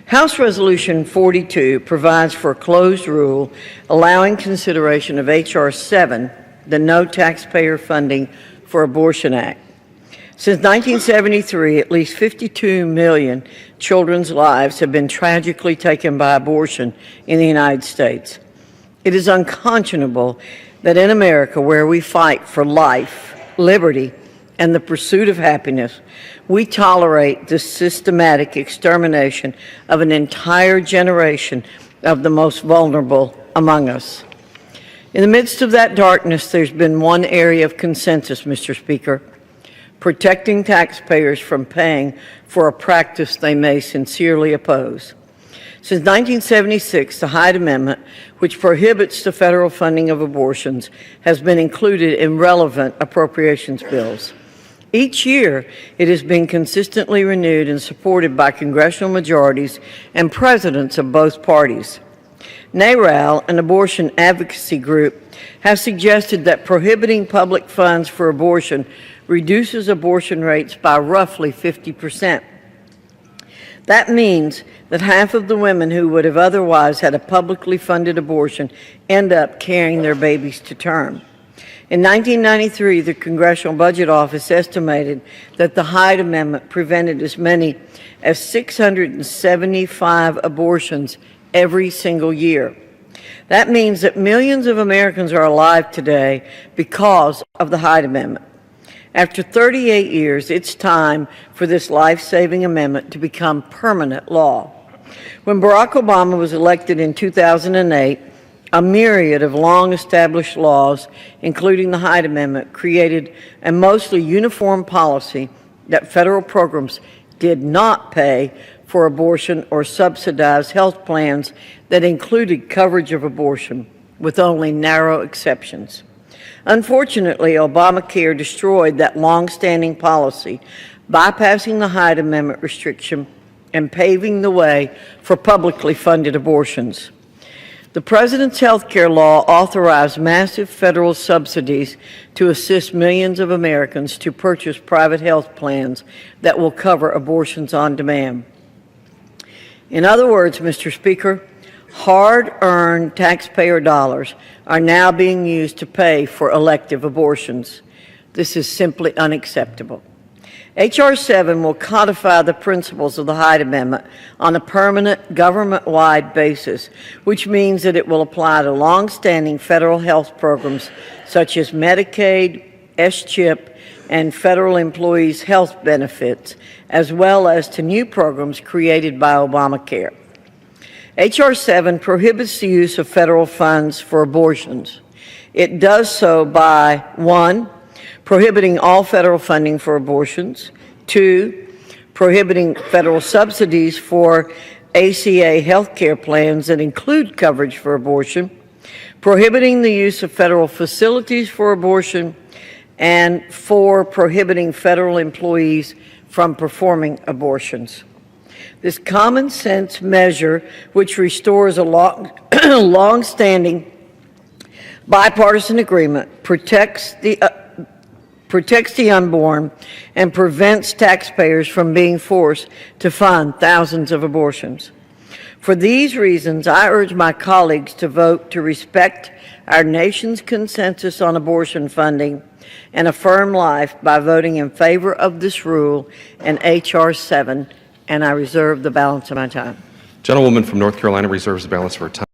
House Resolution 42 provides for a closed rule allowing consideration of H.R. 7, the No Taxpayer Funding for Abortion Act. Since 1973, at least 52 million children's lives have been tragically taken by abortion in the United States. It is unconscionable that in America, where we fight for life, liberty, and the pursuit of happiness, we tolerate the systematic extermination of an entire generation of the most vulnerable among us. In the midst of that darkness, there's been one area of consensus, Mr. Speaker: protecting taxpayers from paying for a practice they may sincerely oppose. Since 1976, the Hyde Amendment, which prohibits the federal funding of abortions, has been included in relevant appropriations bills. Each year, it has been consistently renewed and supported by congressional majorities and presidents of both parties. NARAL, an abortion advocacy group, has suggested that prohibiting public funds for abortion reduces abortion rates by roughly 50%. That means that half of the women who would have otherwise had a publicly funded abortion end up carrying their babies to term. In 1993, the Congressional Budget Office estimated that the Hyde Amendment prevented as many as 675 abortions every single year. That means that millions of Americans are alive today because of the Hyde Amendment. After 38 years, it's time for this life-saving amendment to become permanent law. When Barack Obama was elected in 2008, a myriad of long-established laws, including the Hyde Amendment, created a mostly uniform policy that federal programs did not pay for abortion or subsidize health plans that included coverage of abortion, with only narrow exceptions. Unfortunately, Obamacare destroyed that long-standing policy, bypassing the Hyde Amendment restriction and paving the way for publicly funded abortions. The President's health care law authorized massive federal subsidies to assist millions of Americans to purchase private health plans that will cover abortions on demand. In other words, Mr. Speaker, hard-earned taxpayer dollars are now being used to pay for elective abortions. This is simply unacceptable. H.R. 7 will codify the principles of the Hyde Amendment on a permanent government-wide basis, which means that it will apply to long-standing federal health programs such as Medicaid, S-CHIP, and federal employees' health benefits, as well as to new programs created by Obamacare. H.R. 7 prohibits the use of federal funds for abortions. It does so by 1, prohibiting all federal funding for abortions, 2, prohibiting federal subsidies for ACA health care plans that include coverage for abortion, prohibiting the use of federal facilities for abortion, and 4, prohibiting federal employees from performing abortions. This common sense measure, which restores a long-standing bipartisan agreement, protects the unborn and prevents taxpayers from being forced to fund thousands of abortions. For these reasons, I urge my colleagues to vote to respect our nation's consensus on abortion funding and affirm life by voting in favor of this rule and H.R. 7, and I reserve the balance of my time. Gentlewoman from North Carolina reserves the balance of her time.